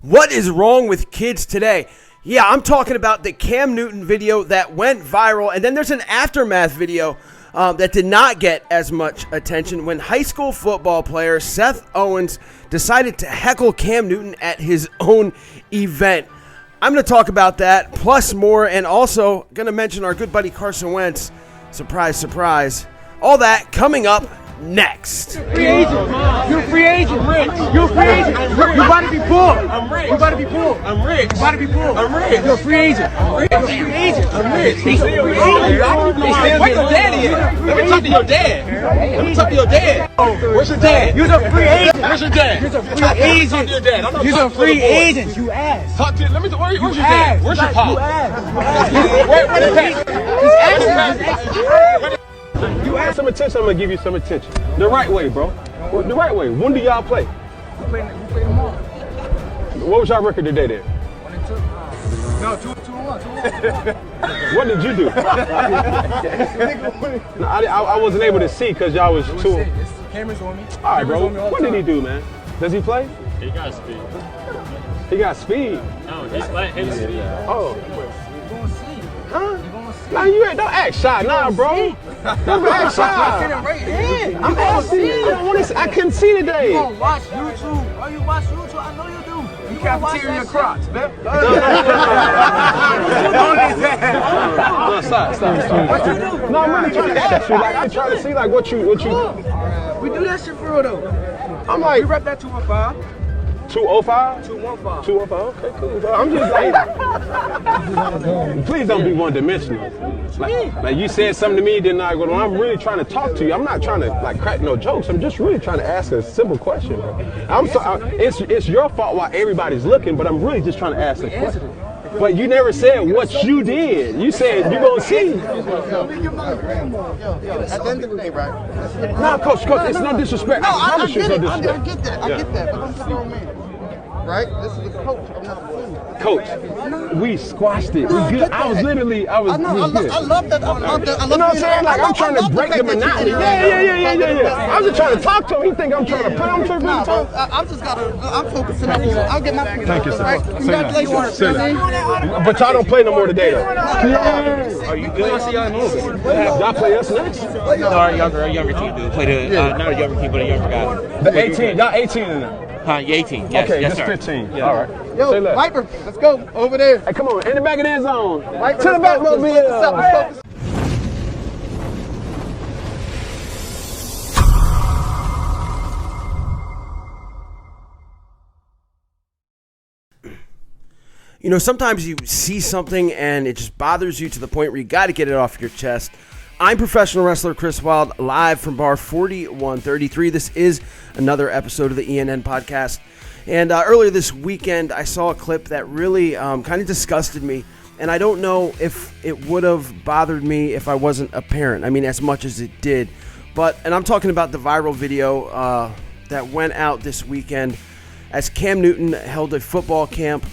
What is wrong with kids today? Yeah, I'm talking about the Cam Newton video that went viral, and then there's an aftermath video that did not get as much attention when high school football player Seth Owens decided to heckle Cam Newton at his own event. I'm going to talk about that, plus more, and also going to mention our good buddy Carson Wentz. Surprise, surprise. All that coming up next. Free agent. You're a free agent. I'm rich. You're a free agent. You about to be poor. I'm rich. You about to be poor. I'm rich. You about to be poor. I'm rich. You're a free agent. I'm rich. You're a free agent. I'm rich. He's a free agent. Where your daddy at? Let me talk to your dad. Let me talk to your dad. Where's your dad? You're a free agent. Where's your dad? You're a free agent. Talk to your dad. You're a free agent. You ass. Talk to. Let me. Where's your dad? Where's your pop? Where's the pack? He's asking. You ask some attention, I'm gonna give you some attention. The right way, bro. The right way. When do y'all play? We play tomorrow. What was y'all record today then? 1-2. No, 2-1. What did you do? No, I wasn't able to see because y'all was too. It's cameras on me. All right, bro. What did he do, man? Does he play? He got speed. He got speed. No, he's letting him speed. Oh. You're going to see. Huh? Nah, you ain't. Don't act shy, nah, bro. Don't act shy. I'm asking. I couldn't see today. You gonna watch YouTube? Oh, you watch YouTube? I know you do. You cafeteria your crocs, man. No, stop. What you do? No, I'm really trying to ask you. Like, I'm trying to see, like, what you. We do that shit for real though. I'm like. We rep that 215. 205? 215. 215. Okay, cool. I'm just like, please don't be one-dimensional. Like you said something to me, then I go, I'm really trying to talk to you. I'm not trying to like crack no jokes. I'm just really trying to ask a simple question. I'm sorry. It's your fault why everybody's looking, but I'm really just trying to ask a question. But you never said what you did. You said you're gonna see. At the end of the day, right? Nah, coach, it's no disrespect. No, I promise I you, it's no get it. disrespect. I get that. But this is a grown man, right? This is the coach. I'm not a fool. Coach, we squashed it. We good. I was literally. I love that. I love that. You know what I'm saying? Like I'm trying to break the monotony. Yeah. I was just trying to talk to him. He think I'm trying to put him to Nah, bro, I'm focusing on this. I'll get my pick. Thank you, sir. Right? Congratulations. But y'all don't play no more today, though. Are you good? I see y'all moving. Y'all play us next? No, our younger team do. Play the, not a younger team, but a younger guy. The 18. Y'all 18 in there. Huh, you 18. Yes, Okay, yes, just sir. 15. Yeah. All right. Yo, Say less. Viper, let's go over there. Hey, come on. In the back of the end zone. Viper, To the let's go. Batmobile. Let's focus. You know, sometimes you see something and it just bothers you to the point where you got to get it off your chest. I'm professional wrestler Chris Wilde, live from bar 4133. This is another episode of the ENN podcast. And earlier this weekend, I saw a clip that really kind of disgusted me. And I don't know if it would have bothered me if I wasn't a parent. I mean, as much as it did. And I'm talking about the viral video that went out this weekend as Cam Newton held a football camp.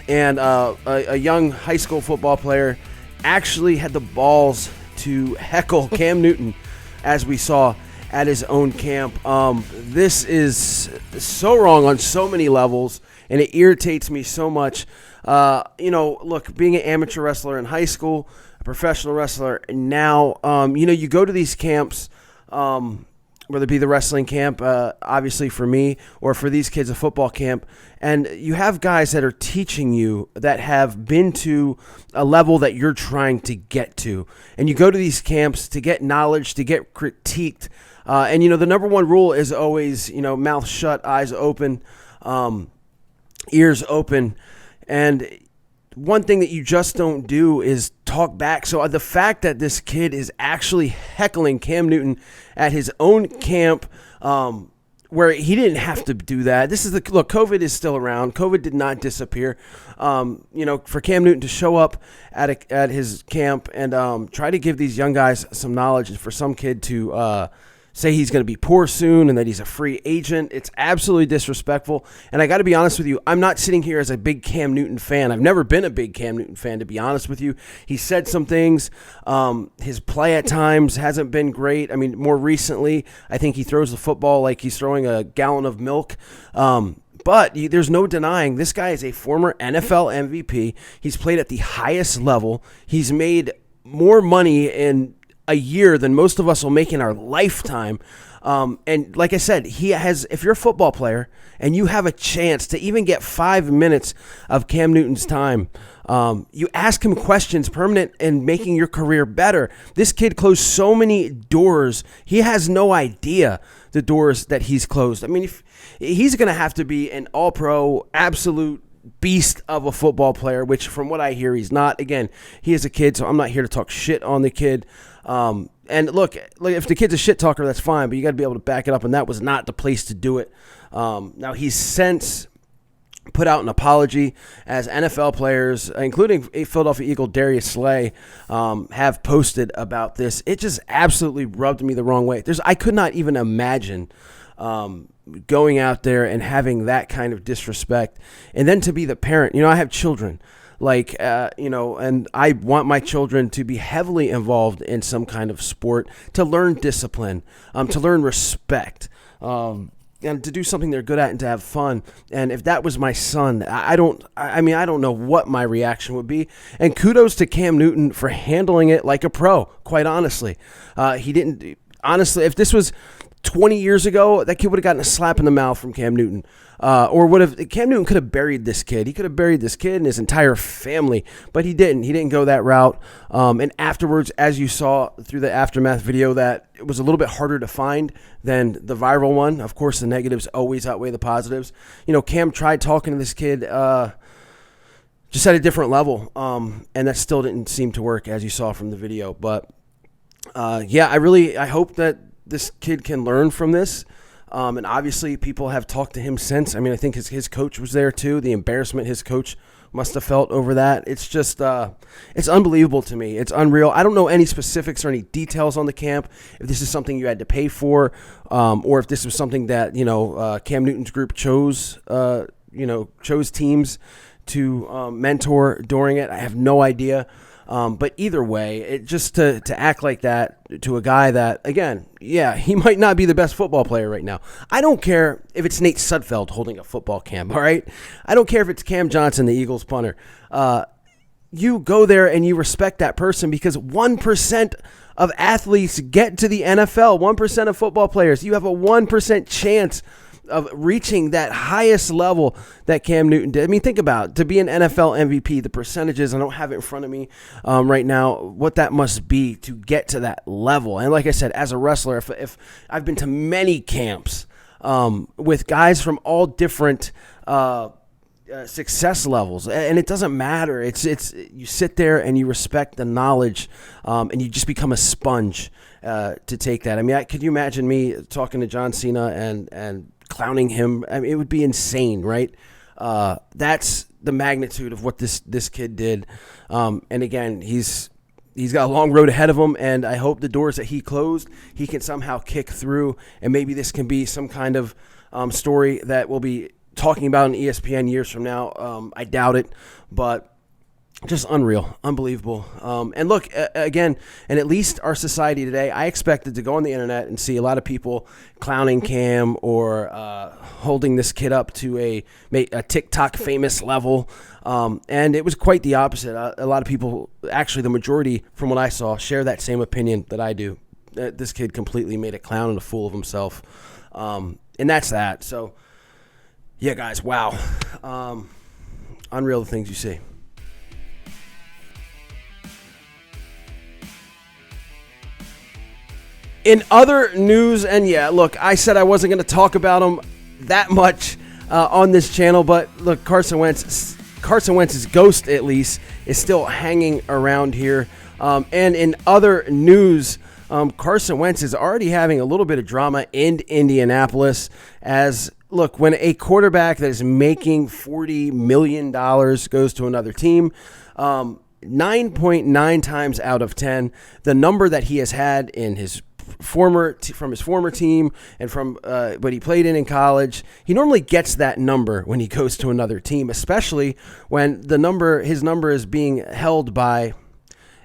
And a young high school football player actually had the balls to heckle Cam Newton, as we saw at his own camp. This is so wrong on so many levels, and it irritates me so much. Look, being an amateur wrestler in high school, a professional wrestler now, you go to these camps, whether it be the wrestling camp, obviously for me, or for these kids, a football camp, and you have guys that are teaching you that have been to a level that you're trying to get to. And you go to these camps to get knowledge, to get critiqued. And the number one rule is always, mouth shut, eyes open, ears open. And one thing that you just don't do is talk back. So the fact that this kid is actually heckling Cam Newton at his own camp, where he didn't have to do that. Look, COVID is still around. COVID did not disappear. For Cam Newton to show up at his camp and try to give these young guys some knowledge, and for some kid to say he's going to be poor soon and that he's a free agent. It's absolutely disrespectful. And I got to be honest with you, I'm not sitting here as a big Cam Newton fan. I've never been a big Cam Newton fan, to be honest with you. He said some things. His play at times hasn't been great. I mean, more recently, I think he throws the football like he's throwing a gallon of milk. But there's no denying this guy is a former NFL MVP. He's played at the highest level. He's made more money in a year than most of us will make in our lifetime. And like I said, if you're a football player and you have a chance to even get 5 minutes of Cam Newton's time, you ask him questions permanent in making your career better. This kid closed so many doors. He has no idea the doors that he's closed. I mean, he's going to have to be an all-pro, absolute beast of a football player, which from what I hear, he's not. Again, he is a kid, so I'm not here to talk shit on the kid. And look, if the kid's a shit talker, that's fine, but you got to be able to back it up, and that was not the place to do it. Now, he's since put out an apology, as NFL players, including a Philadelphia Eagle Darius Slay, have posted about this. It just absolutely rubbed me the wrong way. I could not even imagine going out there and having that kind of disrespect, and then to be the parent. I have children. And I want my children to be heavily involved in some kind of sport, to learn discipline, to learn respect, and to do something they're good at and to have fun. And if that was my son, I don't know what my reaction would be. And kudos to Cam Newton for handling it like a pro, quite honestly. Honestly, if this was 20 years ago, that kid would have gotten a slap in the mouth from Cam Newton. Cam Newton could have buried this kid. He could have buried this kid and his entire family, but he didn't. He didn't go that route. And afterwards, as you saw through the aftermath video, that it was a little bit harder to find than the viral one. Of course, the negatives always outweigh the positives. Cam tried talking to this kid just at a different level, and that still didn't seem to work, as you saw from the video. But I hope that this kid can learn from this. And obviously people have talked to him since. I mean, I think his coach was there too. The embarrassment his coach must have felt over that. It's just, it's unbelievable to me. It's unreal. I don't know any specifics or any details on the camp, if this is something you had to pay for, or if this was something that, Cam Newton's group chose teams to mentor during it. I have no idea. But either way, it just to act like that to a guy that, again, he might not be the best football player right now. I don't care if it's Nate Sudfeld holding a football camp, all right? I don't care if it's Cam Johnson, the Eagles punter. You go there and you respect that person, because 1% of athletes get to the NFL, 1% of football players. You have a 1% chance of reaching that highest level that Cam Newton did. I mean, think about it. To be an NFL MVP, the percentages, I don't have it in front of me right now, what that must be to get to that level. And like I said, as a wrestler, if I've been to many camps with guys from all different success levels, and it doesn't matter. It's you sit there and you respect the knowledge, and you just become a sponge to take that. I mean, could you imagine me talking to John Cena and clowning him? I mean, it would be insane, right? That's the magnitude of what this kid did. And again, he's got a long road ahead of him, and I hope the doors that he closed, he can somehow kick through, and maybe this can be some kind of story that we'll be talking about on ESPN years from now. I doubt it, but just unreal, unbelievable. And look, again, and at least our society today, I expected to go on the internet and see a lot of people clowning Cam or holding this kid up to a TikTok famous level. And it was quite the opposite. A lot of people, actually the majority from what I saw, share that same opinion that I do. This kid completely made a clown and a fool of himself. And that's that. So, yeah, guys, wow. Unreal the things you see. In other news, and look, I said I wasn't going to talk about him that much on this channel, but look, Carson Wentz's ghost, at least, is still hanging around here. And in other news, Carson Wentz is already having a little bit of drama in Indianapolis. As look, when a quarterback that is making $40 million goes to another team, 9.9 times out of 10, the number that he has had in his from his former team and from what he played in college, he normally gets that number when he goes to another team, especially when his number is being held by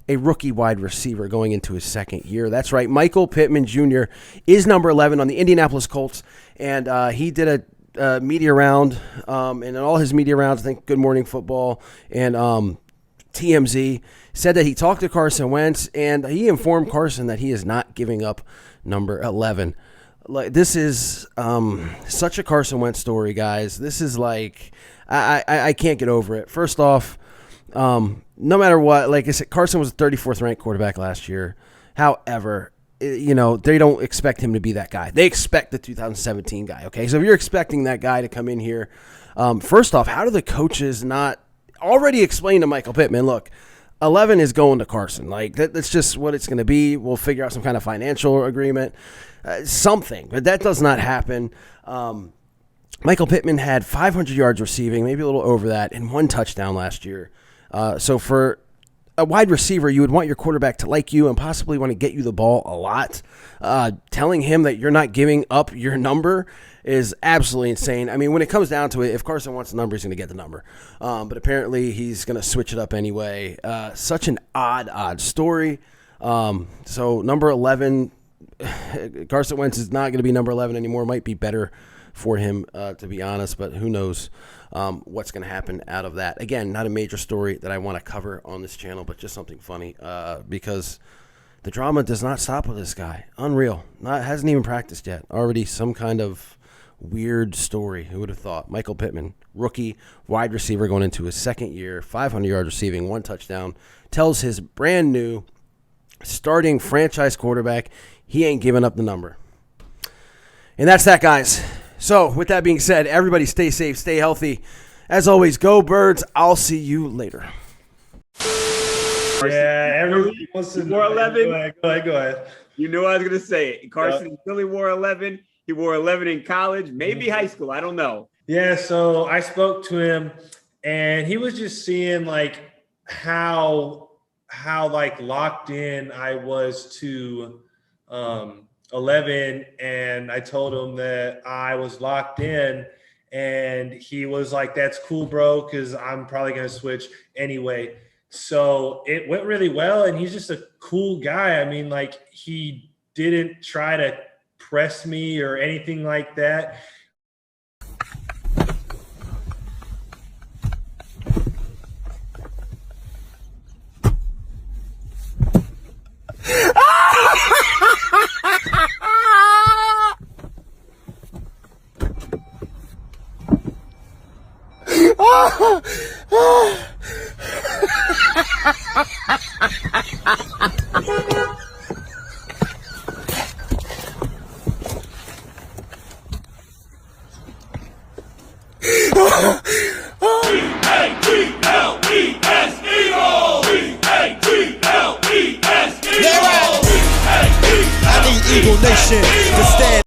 a rookie wide receiver going into his second year. That's right, Michael Pittman Jr. is number 11 on the Indianapolis Colts, and he did media round, and in all his media rounds, I think Good Morning Football and TMZ said that he talked to Carson Wentz, and he informed Carson that he is not giving up number 11. Like, this is such a Carson Wentz story, guys. This is like I can't get over it. First off, no matter what, like I said, Carson was the 34th ranked quarterback last year. However, they don't expect him to be that guy. They expect the 2017 guy, okay? So if you're expecting that guy to come in here, first off, how do the coaches not already explain to Michael Pittman, look, 11 is going to Carson. Like, that's just what it's going to be. We'll figure out some kind of financial agreement, something. But that does not happen. Michael Pittman had 500 yards receiving, maybe a little over that, and 1 touchdown last year. So for a wide receiver, you would want your quarterback to like you and possibly want to get you the ball a lot. Telling him that you're not giving up your number is absolutely insane. I mean, when it comes down to it, if Carson wants the number, he's going to get the number. But apparently he's going to switch it up anyway. Such an odd story. So number 11, Carson Wentz is not going to be number 11 anymore. Might be better for him, to be honest, but who knows what's going to happen out of that. Again, not a major story that I want to cover on this channel, but just something funny because the drama does not stop with this guy. Unreal. Hasn't even practiced yet. Already some kind of weird story. Who would have thought? Michael Pittman, rookie wide receiver going into his second year, 500 yards receiving, 1 touchdown, tells his brand new starting franchise quarterback he ain't giving up the number. And that's that, guys. So, with that being said, everybody stay safe, stay healthy. As always, go Birds. I'll see you later. Yeah, everybody wants to wore 11. Go ahead. You knew I was going to say it. Carson Philly wore 11. He wore 11 in college, maybe high school. I don't know. Yeah, so I spoke to him, and he was just seeing like how like locked in I was to 11, and I told him that I was locked in, and he was like, "That's cool, bro, because I'm probably gonna switch anyway." So it went really well, and he's just a cool guy. I mean, like, he didn't try to press me or anything like that. Eagle Nation to stand.